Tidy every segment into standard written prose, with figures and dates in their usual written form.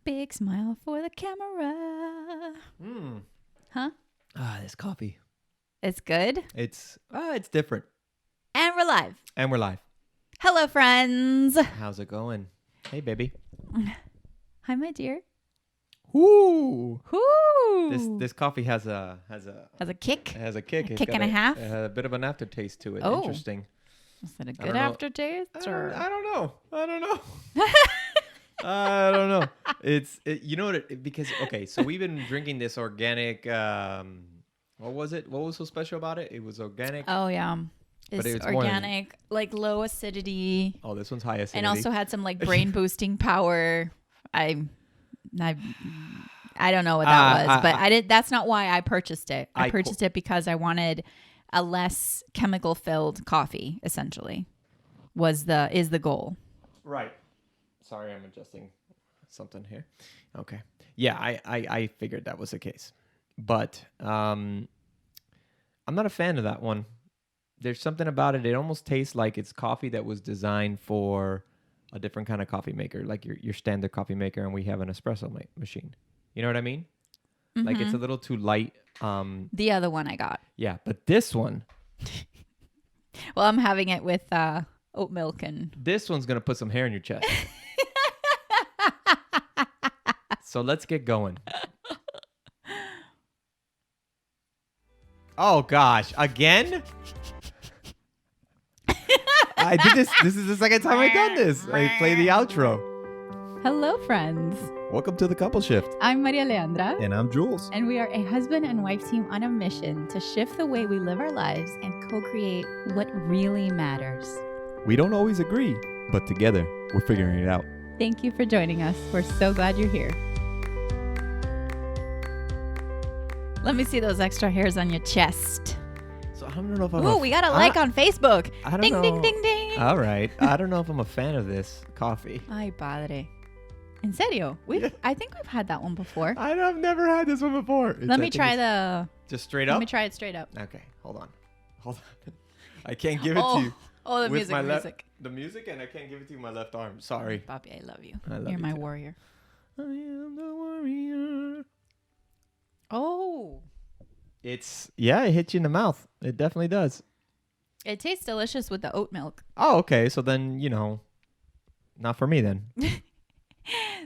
Big smile for the camera. Huh? This coffee. It's good. It's different. And we're live. And we're live. Hello, friends. How's it going? Hey, baby. Hi, my dear. Woo! Whoo! This coffee has a kick. It has a kick. A It's kick got and a half? A bit of an aftertaste to it. Oh. Interesting. Is it a I good don't know. aftertaste? Or? I don't know. I don't know. You know what? Because so we've been drinking this organic. What was it? What was so special about it? It was organic. Oh yeah, But it's organic, like low acidity, Oh, this one's high acidity. and also had some like brain boosting power. I don't know what that was, but I did. That's not why I purchased it. I purchased it because I wanted a less chemical filled coffee. Essentially, is the goal. Right. Sorry, I'm adjusting something here. Okay. Yeah, I figured that was the case. But I'm not a fan of that one. There's something about it. It almost tastes like it's coffee that was designed for a different kind of coffee maker, like your standard coffee maker, and we have an espresso machine. You know what I mean? Mm-hmm. Like it's a little too light. The other one I got. Yeah, but this one. Well, I'm having it with oat milk and. This one's gonna put some hair in your chest. So let's get going. Oh gosh, again? I did this. This is the second time I've done this. I play the outro. Hello, friends. Welcome to the Couple Shift. I'm Maria Leandra. And I'm Jules. And we are a husband and wife team on a mission to shift the way we live our lives and co-create what really matters. We don't always agree, but together we're figuring it out. Thank you for joining us. We're so glad you're here. Let me see those extra hairs on your chest. So I don't know if I'm Ooh, we got a like on Facebook. I don't ding, know. ding, ding, ding. All right. I don't know if I'm a fan of this coffee. Ay, padre. En serio? I think we've had that one before. I've never had this one before. Let me try the... Just straight up? Let me try it straight up. Okay. Hold on. I can't give it to you. Oh, the with music. The music, and I can't give it to you with my left arm. Sorry. Papi, I love you. I love You're you my too. warrior. I am the warrior. Oh. It hits you in the mouth. It definitely does. It tastes delicious with the oat milk. Oh, okay. So then, not for me then.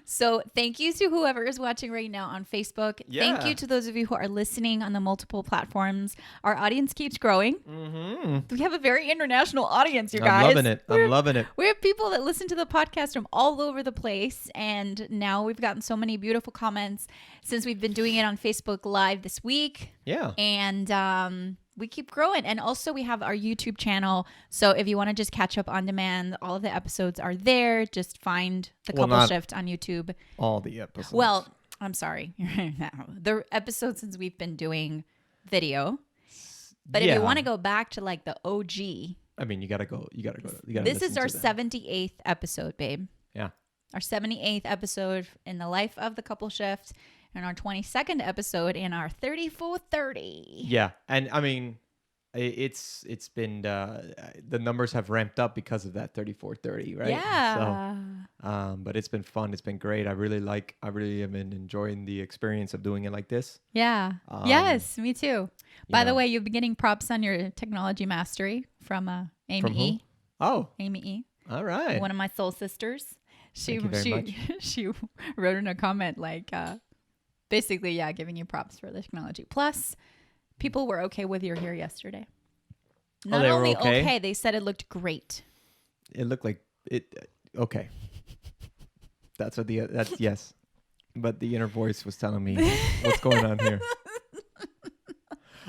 So thank you to whoever is watching right now on Facebook. Yeah. Thank you to those of you who are listening on the multiple platforms. Our audience keeps growing. Mm-hmm. We have a very international audience, you guys. I'm loving it. We have people that listen to the podcast from all over the place. And now we've gotten so many beautiful comments since we've been doing it on Facebook Live this week. Yeah. And we keep growing. And also we have our YouTube channel. So if you want to just catch up on demand, all of the episodes are there. Just find the Couple Shift on YouTube. All the episodes. Well, I'm sorry. The episodes since we've been doing video. But if you want to go back to like the OG. I mean, you gotta go. This is our 78th episode, babe. Yeah. Our 78th episode in the life of the Couple Shift. And our 22nd episode in our 3430. Yeah. And I mean, it's been, the numbers have ramped up because of that 3430, right? Yeah. So, but it's been fun. It's been great. I really have been enjoying the experience of doing it like this. Yeah. Yes, me too. By the way, you've been getting props on your technology mastery from Amy from E. Oh. Amy E. All right. One of my soul sisters. She wrote in a comment like, basically, giving you props for the technology. Plus, people were okay with your hair yesterday. Not only okay, they said it looked great. It looked like it. Okay. That's yes. But the inner voice was telling me what's going on here.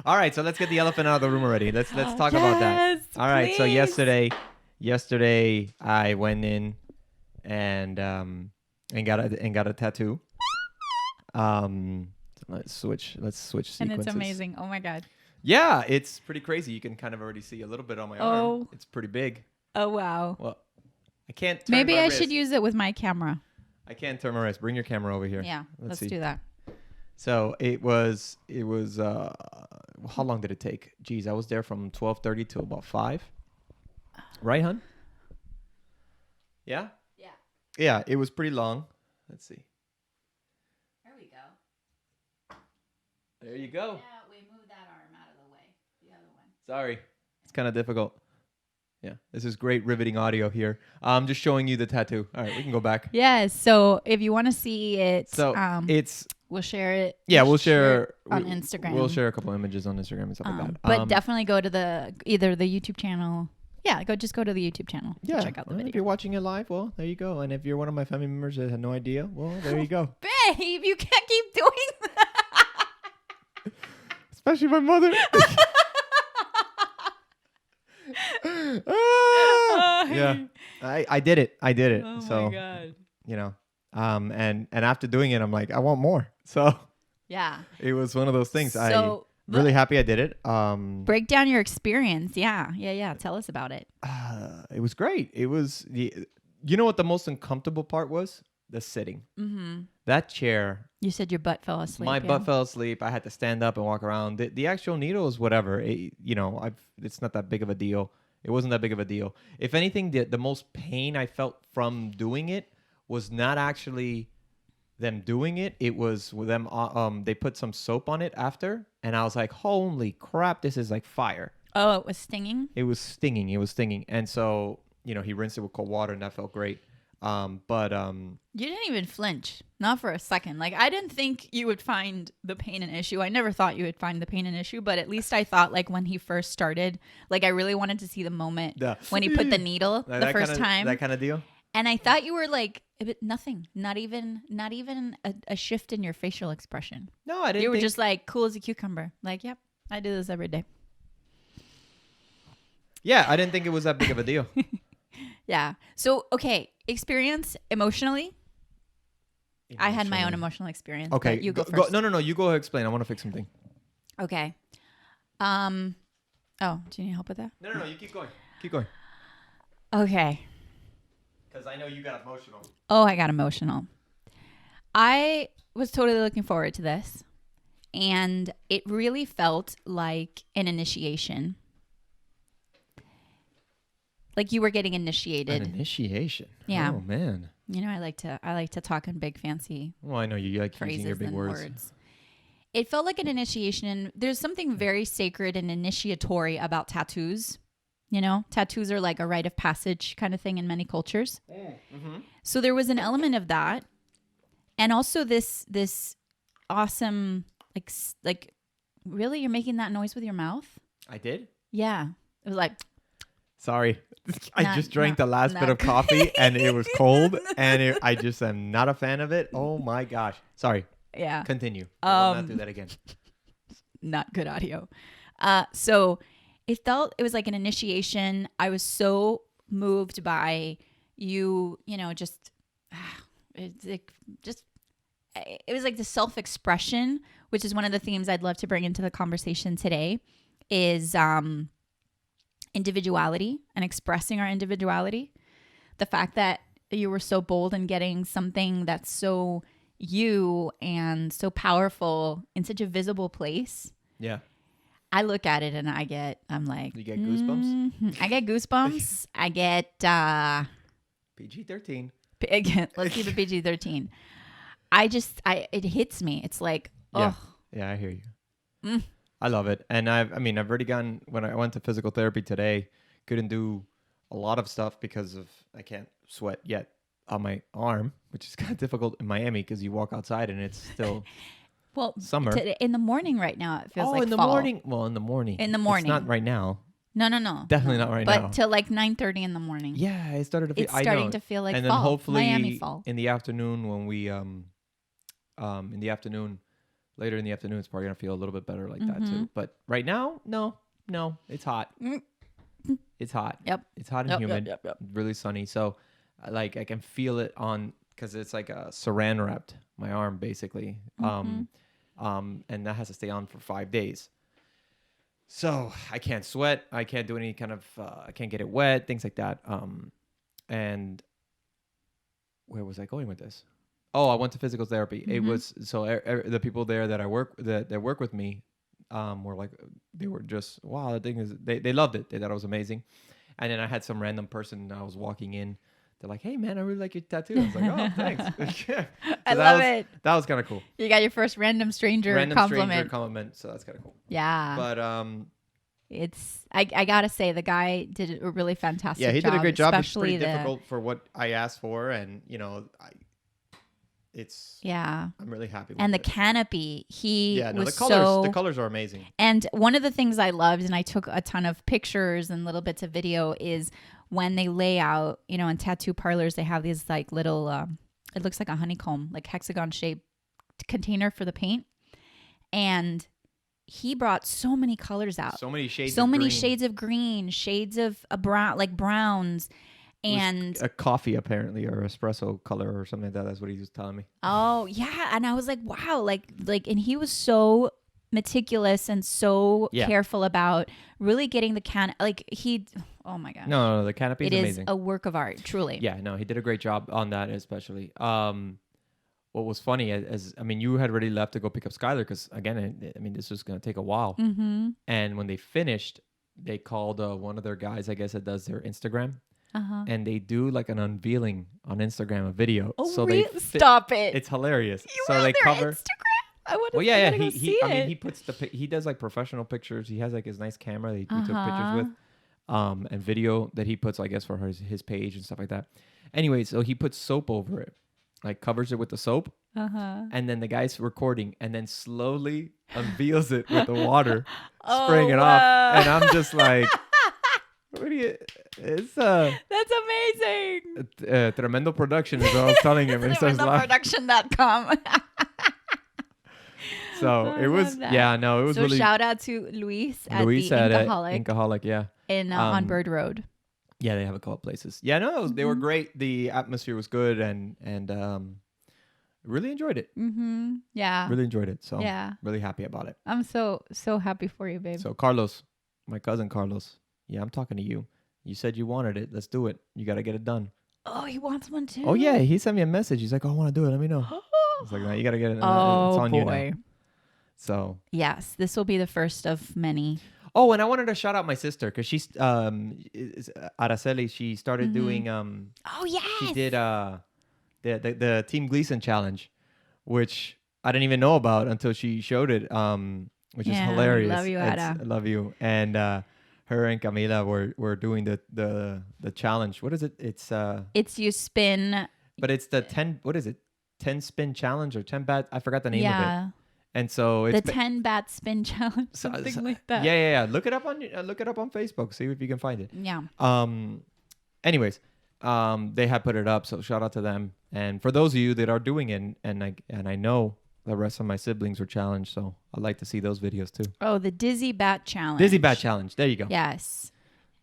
All right, so let's get the elephant out of the room already. Let's talk about that. All right, so yesterday I went in and got a tattoo. Let's switch sequences. And it's amazing. Oh my God. Yeah, it's pretty crazy. You can kind of already see a little bit on my arm. It's pretty big. Oh wow. Well, I can't turn Maybe my I wrist. should use it with my camera. I can't turn my wrist. Bring your camera over here. Yeah, let's see. do that. So it was how long did it take? Geez, I was there from 12:30 till about 5. Right, hon? Yeah? Yeah. Yeah, it was pretty long. Let's see. There you go. Yeah, we moved that arm out of the way. The other one. Sorry. It's kind of difficult. Yeah, this is great riveting audio here. I'm just showing you the tattoo. All right, we can go back. Yes. So if you want to see it, it's we'll share it. Yeah, we'll share on Instagram. We'll share a couple images on Instagram and stuff like that. But definitely go to either the YouTube channel. Yeah, just go to the YouTube channel. Yeah, check out the video. If you're watching it live, well, there you go. And if you're one of my family members that had no idea, well, there you go. Babe, you can't keep doing that. Especially my mother. Yeah, I did it. Oh so, my God. You know, and after doing it, I'm like, I want more. So yeah, it was one of those things. So, really happy I did it. Break down your experience. Yeah. Tell us about it. It was great. It was you know what the most uncomfortable part was? The sitting. Mm-hmm. That chair. You said your butt fell asleep. My butt fell asleep. I had to stand up and walk around. The actual needle is whatever. It's not that big of a deal. It wasn't that big of a deal. If anything, the most pain I felt from doing it was not actually them doing it. It was them. They put some soap on it after, and I was like, "Holy crap! This is like fire." Oh, it was stinging. It was stinging, and so he rinsed it with cold water, and that felt great. You didn't even flinch, not for a second. Like, I didn't think you would find the pain an issue. I never thought you would find the pain an issue, but at least I thought, like, when he first started, like, I really wanted to see the moment when he put the needle the first time. That kind of deal. And I thought you were like, nothing, not even a shift in your facial expression. No, I didn't. You were just like cool as a cucumber. Like, yep, I do this every day. Yeah, I didn't think it was that big of a deal. Yeah. So, okay, experience emotionally. I had my own emotional experience. Okay, you go first. No. You go ahead. Explain. I want to fix something. Okay. Oh, do you need help with that? No. You keep going. Keep going. Okay. Because I know you got emotional. Oh, I got emotional. I was totally looking forward to this, and it really felt like an initiation. Like you were getting initiated. An initiation. Yeah. Oh man. I like to talk in big fancy. Well, I know you like phrases using your big and words. It felt like an initiation, and there's something very sacred and initiatory about tattoos. Tattoos are like a rite of passage kind of thing in many cultures. Mm-hmm. So there was an element of that, and also this awesome like really, you're making that noise with your mouth? I did. Yeah, it was like. Sorry. I just drank the last bit of coffee and it was cold and I just am not a fan of it. Oh my gosh. Sorry. Yeah. Continue. I will not do that again. Not good audio. So it was like an initiation. I was so moved by you, just it was like the self-expression, which is one of the themes I'd love to bring into the conversation today, is individuality and expressing our individuality. The fact that you were so bold in getting something that's so you and so powerful in such a visible place. Yeah. I look at it and I'm like, you get goosebumps? I get goosebumps. I get PG-13. Let's do the PG-13. It hits me. It's like, oh. Yeah, I hear you. I love it. And I've already gone, when I went to physical therapy today, couldn't do a lot of stuff because I can't sweat yet on my arm, which is kind of difficult in Miami because you walk outside and it's still summer. In the morning right now, it feels like in the fall. morning. Well, in the morning. It's not right now. No. Definitely not right now. But till like 9:30 in the morning. Yeah, it started to feel. It's starting to feel like and fall. And then hopefully Miami fall. In the afternoon when we later in the afternoon, it's probably gonna feel a little bit better like that too. But right now, no, it's hot. It's hot. Yep. It's hot and humid. Yep. Really sunny. So, I can feel it because it's like a saran wrapped my arm basically. And that has to stay on for 5 days. So I can't sweat. I can't do any kind of. I can't get it wet. Things like that. And where was I going with this? Oh, I went to physical therapy. It was the people there that that work with me were like, they were just, wow, the thing is, they loved it. They thought it was amazing. And then I had some random person I was walking in they're like, "Hey man, I really like your tattoo." I was like, "Oh, thanks." So I love it. That was kind of cool. You got your first random stranger compliment. So that's kind of cool. Yeah. But I gotta say the guy did a really fantastic job. Yeah, he did a great job. It's Especially pretty difficult for what I asked for, and I'm really happy with and it. the canopy, the colors are amazing. And one of the things I loved, and I took a ton of pictures and little bits of video, is when they lay out, in tattoo parlors, they have these like little, it looks like a honeycomb, like hexagon shaped container for the paint. And he brought so many colors out. So many shades of green, shades of brown, like browns. And a coffee apparently, or espresso color or something like that. That's what he was telling me. Oh yeah. And I was like, wow, like, and he was so meticulous and so careful about really getting the oh my gosh. No, the canopy is amazing. It is a work of art, truly. Yeah, no, he did a great job on that, especially. What was funny you had already left to go pick up Skylar because again, this was going to take a while. Mm-hmm. And when they finished, they called one of their guys, I guess, that does their Instagram. Uh-huh. And they do like an unveiling on Instagram, a video. Oh, so really? Stop it! It's hilarious. So they cover Instagram. I would. Well, yeah. He puts he does like professional pictures. He has like his nice camera that we took pictures with, and video that he puts, I guess, for his page and stuff like that. Anyway, so he puts soap over it, like covers it with the soap, and then the guy's recording, and then slowly unveils it with the water, spraying it off, and I'm just like. What do you? It's That's amazing. Tremendo production is what I was telling him. Tremendoproduction.com. So it was, it was really. So shout out to Luis at the Inkaholic, yeah. On Bird Road. Yeah, they have a couple places. Yeah, no, they were great. The atmosphere was good, and really enjoyed it. Mm-hmm. Yeah. Really enjoyed it. So really happy about it. I'm so happy for you, babe. So Carlos, my cousin Carlos. Yeah, I'm talking to you. You said you wanted it. Let's do it. You got to get it done. Oh, he wants one too? Oh, yeah. He sent me a message. He's like, I want to do it. Let me know. I was like, no, you got to get it. It's on you now. So. Yes, this will be the first of many. Oh, and I wanted to shout out my sister because she's, Araceli, she started doing. Oh, yes. She did the Team Gleason challenge, which I didn't even know about until she showed it, which is hilarious. Love you, Ada. I love you. And, her and Camila were doing the challenge. What is it? It's you spin. But it's the 10. What is it? 10 spin challenge or 10 bat? I forgot the name of it. And so it's the 10 bat spin challenge, something like that. Yeah. Look it up on Facebook. See if you can find it. Yeah. Anyways, they had put it up, so shout out to them. And for those of you that are doing it, and I know the rest of my siblings were challenged, so I'd like to see those videos too. Oh, the Dizzy Bat Challenge. Dizzy Bat Challenge. There you go. Yes.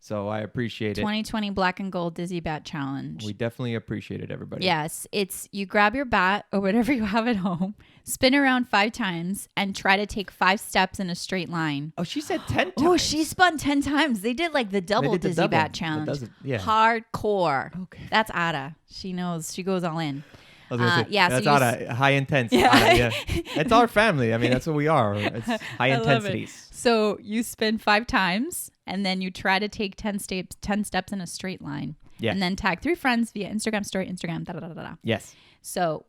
So I appreciate 2020 Black and Gold Dizzy Bat Challenge. We definitely appreciate it, everybody. Yes. It's you grab your bat or whatever you have at home, spin around 5 times, and try to take 5 steps in a straight line. Oh, she said 10 times. Oh, she spun 10 times. They did like the double Dizzy Bat Challenge. Hardcore. Okay. That's Ada. She knows. She goes all in. That's Ada, high intense. Yeah. Ada, yeah. It's our family. That's what we are. It's high intensities. So you spin 5 times, and then you try to take 10 steps in a straight line. Yes. And then tag 3 friends via Instagram story, Instagram, da-da-da-da-da. Yes. So,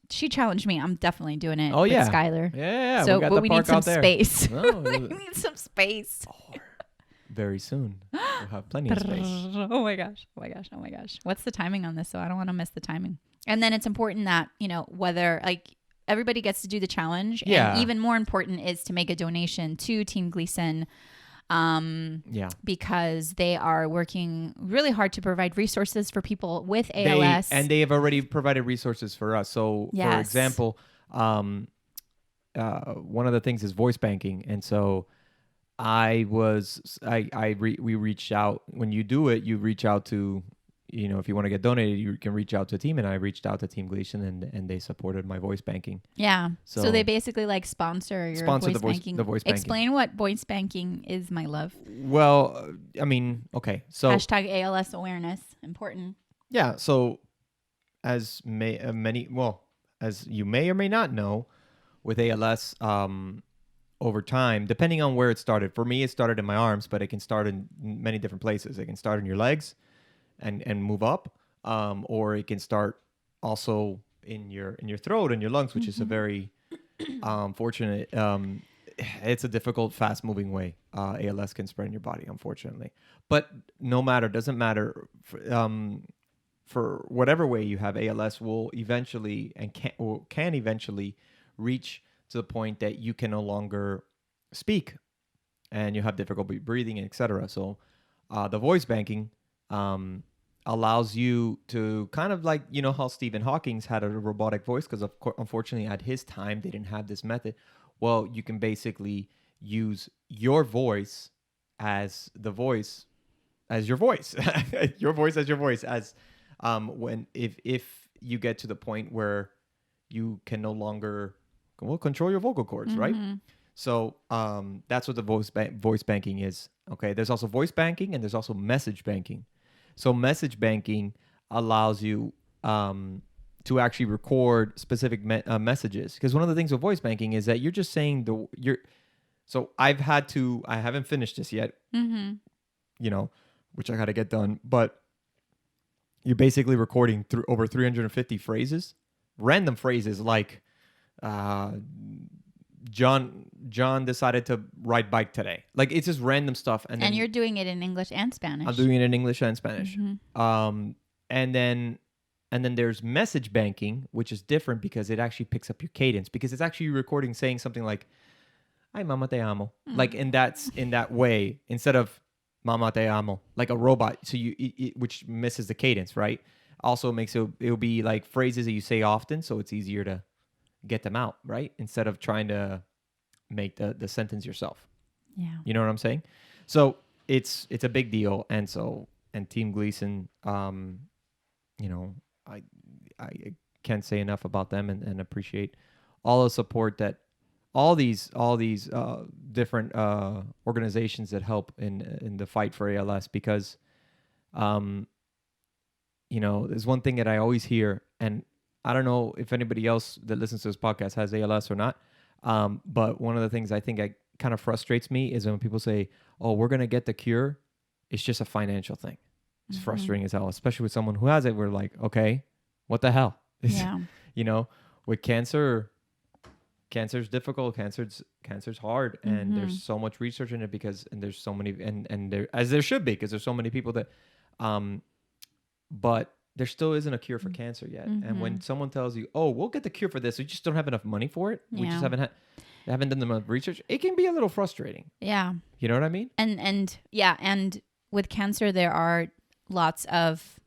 she challenged me. I'm definitely doing it with Skylar. Yeah. So, but we need some space. Oh, we need some space. Very soon. We'll have plenty of space. Oh my gosh. What's the timing on this? So I don't want to miss the timing. And then it's important that, whether like everybody gets to do the challenge. Yeah. And even more important is to make a donation to Team Gleason. Because they are working really hard to provide resources for people with ALS. They have already provided resources for us. So for example, one of the things is voice banking. And so we reached out. When you do it, you reach out to, if you want to get donated, you can reach out to a team. And I reached out to Team Gleason and they supported my voice banking. Yeah. So they basically like sponsor your voice banking. The voice banking. Explain what voice banking is, my love. Well, okay. So hashtag ALS awareness. Important. Yeah. So as you may or may not know, with ALS, over time, depending on where it started. For me, it started in my arms, but it can start in many different places. It can start in your legs. and move up, or it can start also in your throat and your lungs, which is a very fortunate. It's a difficult, fast moving way. ALS can spread in your body, unfortunately. But no matter, doesn't matter. For whatever way you have, ALS will eventually and can eventually reach to the point that you can no longer speak and you have difficulty breathing, etc. So the voice banking allows you to kind of like, you know, how Stephen Hawking's had a robotic voice because unfortunately at his time they didn't have this method. Well, you can basically use your voice as the voice as your voice, your voice as your voice as when if you get to the point where you can no longer control your vocal cords, right? So that's what the voice banking is. Okay, there's also voice banking and there's also message banking. So message banking allows you to actually record specific messages, because one of the things with voice banking is that you're just saying So I haven't finished this yet, you know, which I got to get done, but you're basically recording through over 350 phrases, random phrases like John decided to ride bike today. Like, it's just random stuff. And you're doing it in English and Spanish. I'm doing it in English and Spanish. And then there's message banking, which is different because it actually picks up your cadence, because it's actually recording saying something like, "Ay, mama te amo." Like in that way, instead of "mama te amo," like a robot. So which misses the cadence, right? Also makes it'll be like phrases that you say often, so it's easier to get them out, right? Instead of trying to make the sentence yourself. Yeah. You know what I'm saying? So it's a big deal. And Team Gleason, you know, I can't say enough about them and appreciate all the support that all these different organizations that help in the fight for ALS, because you know, there's one thing that I always hear, and I don't know if anybody else that listens to this podcast has ALS or not, but one of the things I think kind of frustrates me is when people say, "Oh, we're gonna get the cure," it's just a financial thing. It's frustrating as hell, especially with someone who has it. We're like, okay, what the hell? Yeah. You know, with cancer's difficult. Cancer's hard, and there's so much research in it and there's so many, and there, as there should be, because there's so many people that, but there still isn't a cure for cancer yet. And when someone tells you, "Oh, we'll get the cure for this, we just don't have enough money for it. We just haven't done enough research," it can be a little frustrating. Yeah. You know what I mean? And with cancer, there are lots of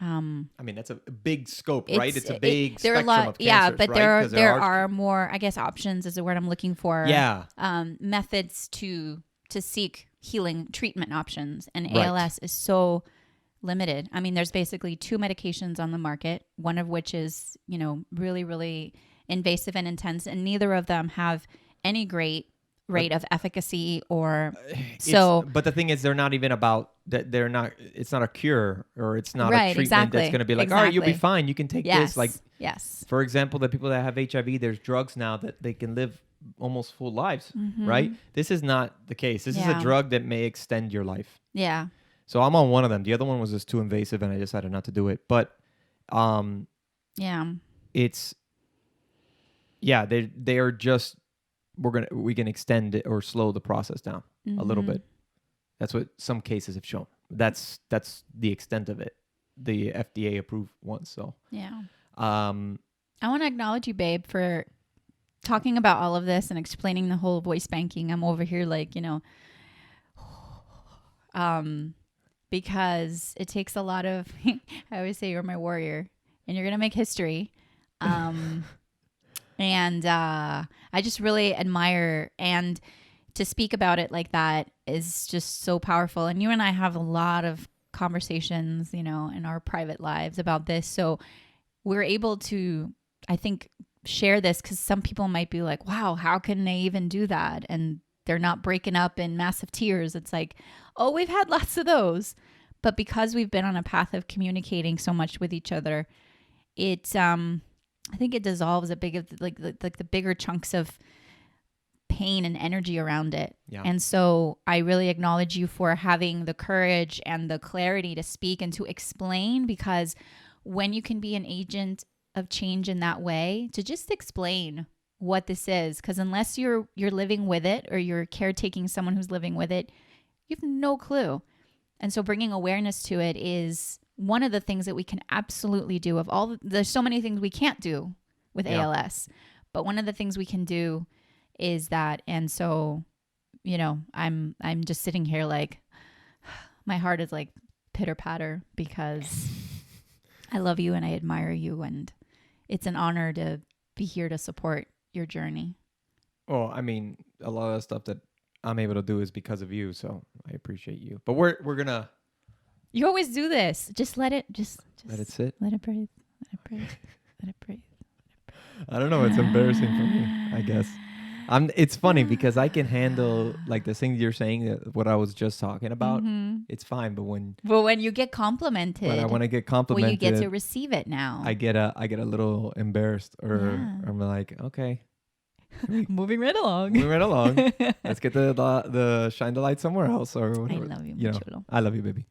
I mean, that's a big scope, right? It's a big there spectrum are a lot, of cancers, yeah, but right? there are more, I guess, options is the word I'm looking for. Yeah. Methods to seek healing treatment options, and Right. ALS is so limited. I mean, there's basically 2 medications on the market, one of which is, you know, really, really invasive and intense, and neither of them have any great rate of efficacy or But the thing is, they're not even about that. It's not a cure, or it's not a treatment that's going to be like, all right, you'll be fine. You can take this. Like, for example, the people that have HIV, there's drugs now that they can live almost full lives, right? This is not the case. This is a drug that may extend your life. Yeah. So I'm on one of them. The other one was just too invasive, and I decided not to do it. But, they are just, we can extend it or slow the process down a little bit. That's what some cases have shown. That's the extent of it. The FDA approved ones. So yeah. I want to acknowledge you, babe, for talking about all of this and explaining the whole voice banking. I'm over here like, you know, because it takes a lot of, I always say you're my warrior and you're going to make history. And I just really admire, and to speak about it like that is just so powerful. And you and I have a lot of conversations, you know, in our private lives about this. So we're able to, I think, share this, because some people might be like, wow, how can they even do that? And they're not breaking up in massive tears. It's like, oh, we've had lots of those. But because we've been on a path of communicating so much with each other, I think it dissolves a big, like the bigger chunks of pain and energy around it. Yeah. And so I really acknowledge you for having the courage and the clarity to speak and to explain, because when you can be an agent of change in that way, to just explain what this is, because unless you're living with it or you're caretaking someone who's living with it, you have no clue. And so bringing awareness to it is one of the things that we can absolutely do. There's so many things we can't do with ALS, but one of the things we can do is that. And so, I'm just sitting here like my heart is like pitter patter, because I love you and I admire you, and it's an honor to be here to support your journey. Well, I mean, a lot of the stuff that I'm able to do is because of you, so I appreciate you. But we're gonna. You always do this. Just let it. Just let it sit. Let it breathe. Let it breathe. Let it breathe. I don't know. It's embarrassing for me, I guess. It's funny because I can handle like the things you're saying, what I was just talking about. Mm-hmm. It's fine, but when you get complimented, when I want to get complimented, you get to receive it now. I get a little embarrassed, or I'm like, okay, moving right along. Let's get the shine the light somewhere else, or whatever. I love you, I love you, baby.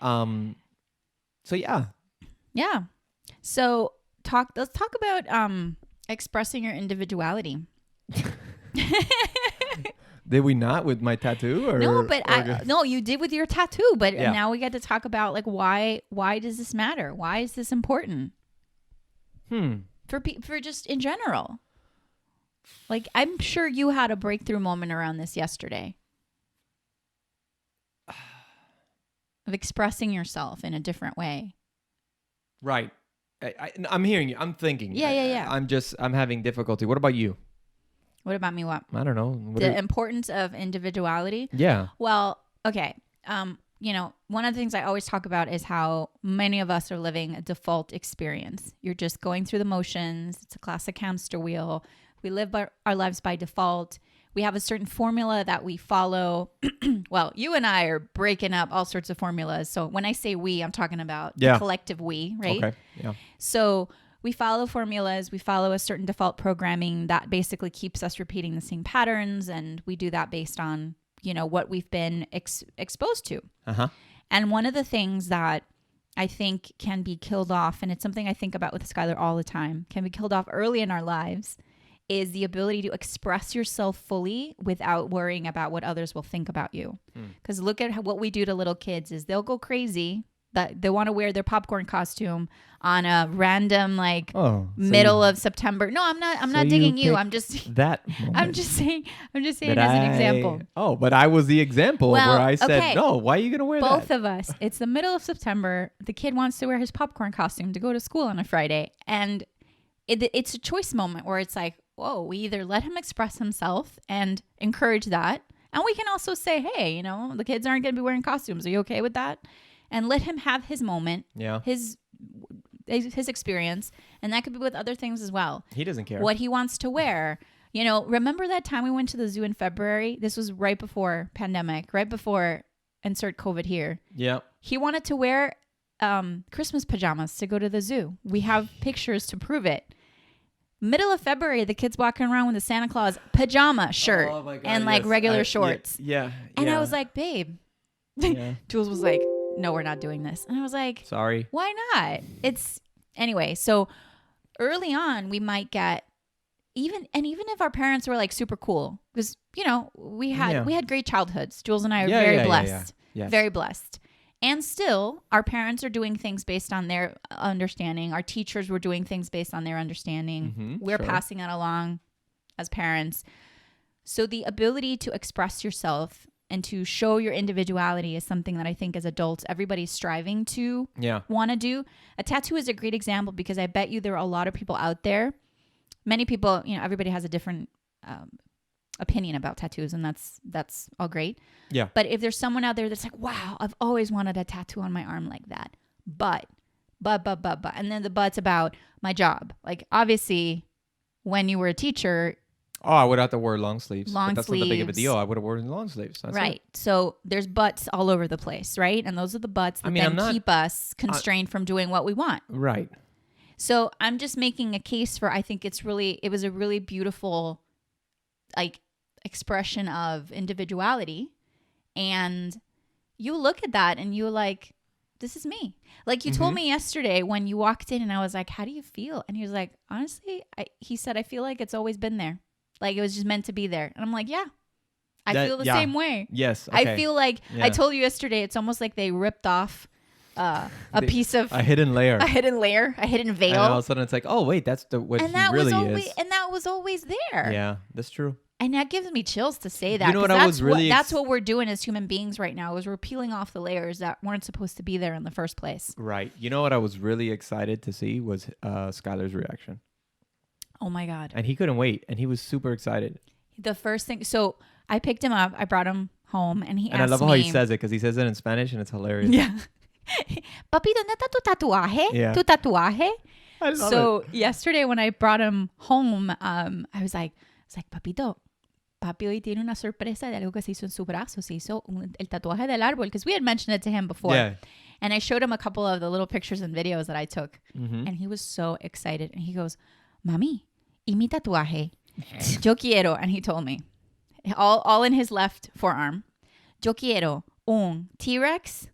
So yeah. So let's talk about expressing your individuality. Did we not with my tattoo? No, you did with your tattoo. But now we get to talk about like why does this matter? Why is this important? For just in general. Like, I'm sure you had a breakthrough moment around this yesterday of expressing yourself in a different way. Right. I'm hearing you. I'm thinking. Yeah. I'm having difficulty. What about you? What about me? What? I don't know. The importance of individuality? Yeah. Well, okay. One of the things I always talk about is how many of us are living a default experience. You're just going through the motions. It's a classic hamster wheel. We live our lives by default. We have a certain formula that we follow. Well, you and I are breaking up all sorts of formulas. So when I say we, I'm talking about the collective we, right? Okay. Yeah. So we follow formulas. We follow a certain default programming that basically keeps us repeating the same patterns. And we do that based on, what we've been exposed to. Uh-huh. And one of the things that I think can be killed off, and it's something I think about with Skylar all the time, can be killed off early in our lives, is the ability to express yourself fully without worrying about what others will think about you. Because look at what we do to little kids is they'll go crazy. That they want to wear their popcorn costume on a random middle of September. No, I'm not digging you. I'm just that moment. I'm just saying as an example. Oh, but I was the example where I said, no, why are you going to wear that? Both of us. It's the middle of September. The kid wants to wear his popcorn costume to go to school on a Friday. And it's a choice moment where it's like, whoa, we either let him express himself and encourage that. And we can also say, hey, the kids aren't going to be wearing costumes. Are you okay with that? And let him have his moment, his experience. And that could be with other things as well. He doesn't care. What he wants to wear. Remember that time we went to the zoo in February? This was right before pandemic, right before insert COVID here. Yeah. He wanted to wear Christmas pajamas to go to the zoo. We have pictures to prove it. Middle of February, the kid's walking around with a Santa Claus pajama shirt and regular shorts. Yeah. And I was like, babe. Jules was like, no, we're not doing this. And I was like, sorry. Why not? Anyway, so early on we might get even if our parents were like super cool, because we had great childhoods. Jules and I are very blessed. Yes. Very blessed. And still our parents are doing things based on their understanding. Our teachers were doing things based on their understanding. Mm-hmm, we're passing that along as parents. So the ability to express yourself and to show your individuality is something that I think as adults, everybody's striving to want to do. A tattoo is a great example, because I bet you there are a lot of people out there. Many people, everybody has a different opinion about tattoos, and that's all great. Yeah. But if there's someone out there that's like, wow, I've always wanted a tattoo on my arm like that. But. And then the but's about my job. Like, obviously, when you were a teacher, I would have to wear long sleeves. That's not that big of a deal. I would have worn long sleeves. That's right. It. So there's butts all over the place, right? And those are the butts that keep us constrained from doing what we want. Right. So I'm just making a case for, I think it was a really beautiful, expression of individuality. And you look at that and you're like, this is me. Like you told me yesterday when you walked in and I was like, how do you feel? And he was like, honestly, he said, I feel like it's always been there. Like it was just meant to be there. And I'm like, yeah, I feel the same way. Yes. Okay. I feel like I told you yesterday, it's almost like they ripped off piece of a hidden layer, a hidden veil. And all of a sudden it's like, oh wait, that's what he really is. And that was always there. Yeah, that's true. And that gives me chills to say that. You know what I was really that's what we're doing as human beings right now is we're peeling off the layers that weren't supposed to be there in the first place. Right. You know what I was really excited to see was Skylar's reaction. Oh my God. And he couldn't wait. And he was super excited. The first thing, so I picked him up, I brought him home and he asked me. And I love how he says it because he says it in Spanish and it's hilarious. Yeah. Papi, ¿dónde está tu tatuaje? Yeah. Tu tatuaje? I love so it. yesterday when I brought him home, I was like, papito, papi hoy tiene una sorpresa de algo que se hizo en su brazo. Se hizo el tatuaje del árbol. Because we had mentioned it to him before. Yeah. And I showed him a couple of the little pictures and videos that I took. And he was so excited. And he goes, Mami, ¿y mi tatuaje? Yo quiero. And he told me, all in his left forearm. Yo quiero un T-Rex.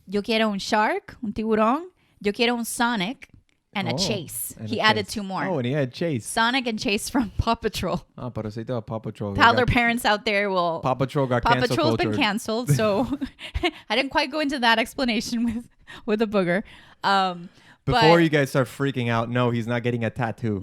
Yo quiero un shark, un tiburón. Yo quiero un Sonic. And a Chase. And he added 2 more. Oh, and he had Chase. Sonic and Chase from Paw Patrol. Ah, parasito a Paw Patrol. Toddler parents out there will... Paw Patrol got Paw canceled. Patrol's been canceled, so I didn't quite go into that explanation with a booger. Before you guys start freaking out, no, he's not getting a tattoo.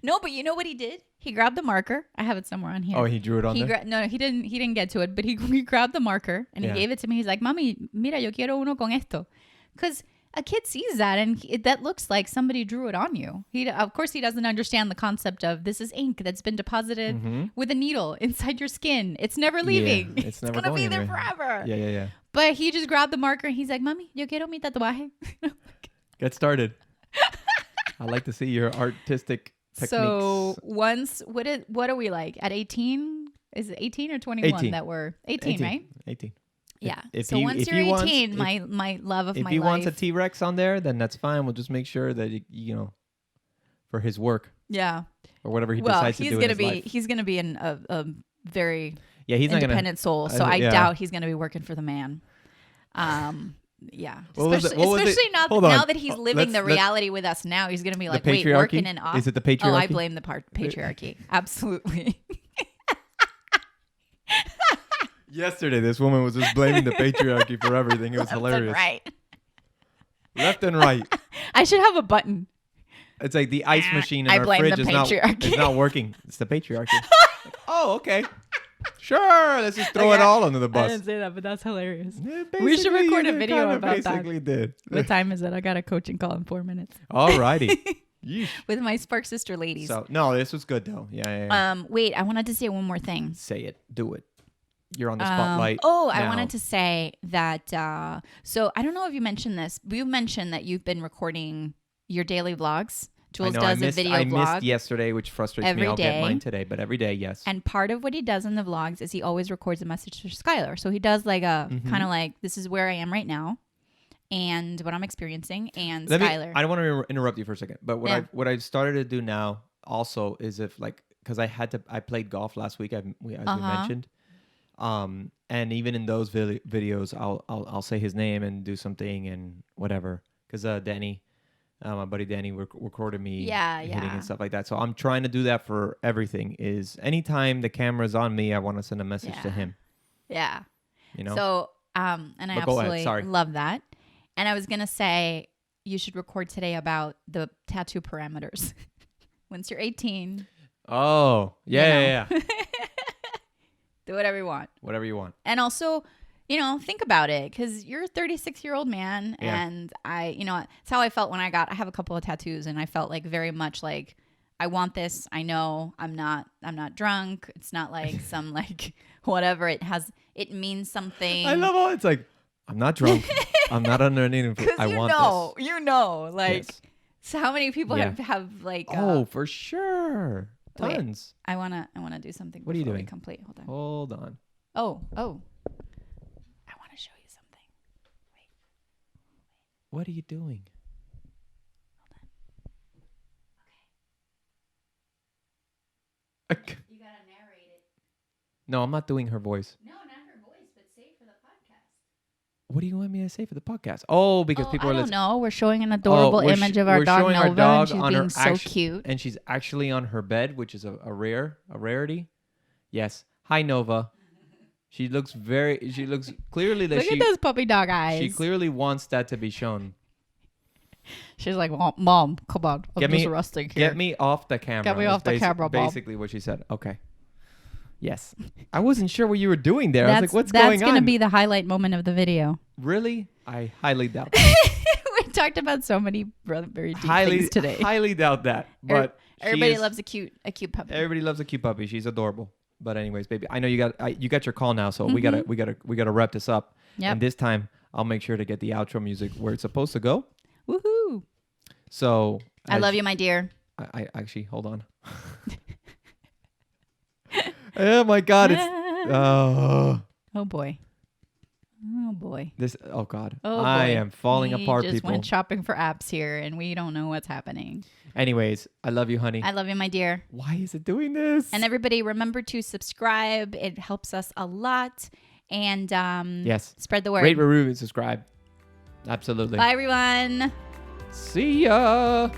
No, but you know what he did? He grabbed the marker. I have it somewhere on here. Oh, he drew it on there? No, he didn't get to it, but he grabbed the marker and he gave it to me. He's like, Mami, mira, yo quiero uno con esto. Because a kid sees that and that looks like somebody drew it on you. Of course, he doesn't understand the concept of this is ink that's been deposited with a needle inside your skin. It's never leaving. Yeah, it's never going to be there anywhere. forever. Yeah. But he just grabbed the marker and he's like, Mami, yo quiero mi tatuaje. Get started. I like to see your artistic techniques. So what are we like at 18? Is it 18 or 21 18. that we're 18, right? 18. Yeah. If so once you're 18, my love of my life. If he wants a T-Rex on there, then that's fine. We'll just make sure that you know, for his work. Yeah. Or whatever he decides to do in his life. He's gonna be a very he's independent soul. So I doubt he's gonna be working for the man. Yeah. Especially now that he's living the reality with us now, he's going to be like, wait, working and off. Is it the patriarchy? Oh, I blame the patriarchy. Absolutely. Yesterday, this woman was just blaming the patriarchy for everything. It was hilarious. Right. Left and right. I should have a button. It's like the ice machine in our fridge is not working. It's the patriarchy. Like, oh, okay. Sure, let's just throw it all under the bus. I didn't say that, but that's hilarious. We should record a video about that. Basically did. What time is it? I got a coaching call in 4 minutes. Alrighty. With my Spark Sister ladies. So no, this was good though. Yeah. Wait, I wanted to say one more thing. Say it. Do it. You're on the spotlight. I wanted to say that. So I don't know if you mentioned this. You mentioned that you've been recording your daily vlogs. Jules does a video vlog. I missed yesterday, which frustrates me. I'll get mine today, but every day, yes. And part of what he does in the vlogs is he always records a message for Skylar. So he does like a kind of like, this is where I am right now and what I'm experiencing. And Skylar. I don't want to interrupt you for a second, but what I've started to do now also is because I played golf last week, as we mentioned. And even in those videos, I'll say his name and do something and whatever. Because Danny, my buddy Danny recorded me hitting and stuff like that. So I'm trying to do that for everything. Is anytime the camera's on me, I want to send a message to him. Yeah. You know. So and I absolutely love that. And I was gonna say you should record today about the tattoo parameters. Once you're 18. Oh yeah. Do whatever you want. Whatever you want. And also, think about it because you're a 36-year-old man. Yeah. And it's how I felt when I have a couple of tattoos and I felt like very much like I want this. I know I'm not drunk. It's not like some like whatever. It means something. I love how it's like, I'm not drunk. I'm not under any influence. I want this. Like, yes. So how many people have like, for sure. Tons. Wait, I wanna do something. What are you doing? We complete. Hold on. Oh. I want to show you something. Wait. What are you doing? Hold on. Okay. You gotta narrate it. No, I'm not doing her voice. No, not her voice, but say for the podcast. What do you want me to say for the podcast? Oh, because people are I don't know. We're showing an adorable image of our dog Nova, and she's being so cute. And she's actually on her bed, which is a rarity. Yes. Hi, Nova. She looks clearly that Look at those puppy dog eyes. She clearly wants that to be shown. She's like, well, Mom, come on. I'm just resting here. Get me off the camera. Get me off the camera, Mom. Basically what she said. Okay. Yes. I wasn't sure what you were doing there. I was like, what's going on? That's going to be the highlight moment of the video. Really? I highly doubt that. We talked about so many very deep things today. Highly doubt that. But everybody loves a cute puppy. Everybody loves a cute puppy. She's adorable. But anyways, baby, I know you got your call now, so we gotta wrap this up. Yep. And this time I'll make sure to get the outro music where it's supposed to go. Woohoo! So I love you, my dear. I actually hold on. Oh my God! It's oh boy. Oh God! Oh boy. I am falling apart. Just people went shopping for apps here, and we don't know what's happening. Anyways, I love you, honey. I love you, my dear. Why is it doing this? And everybody, remember to subscribe. It helps us a lot. And yes, spread the word. Rate, review, and subscribe. Absolutely. Bye, everyone. See ya.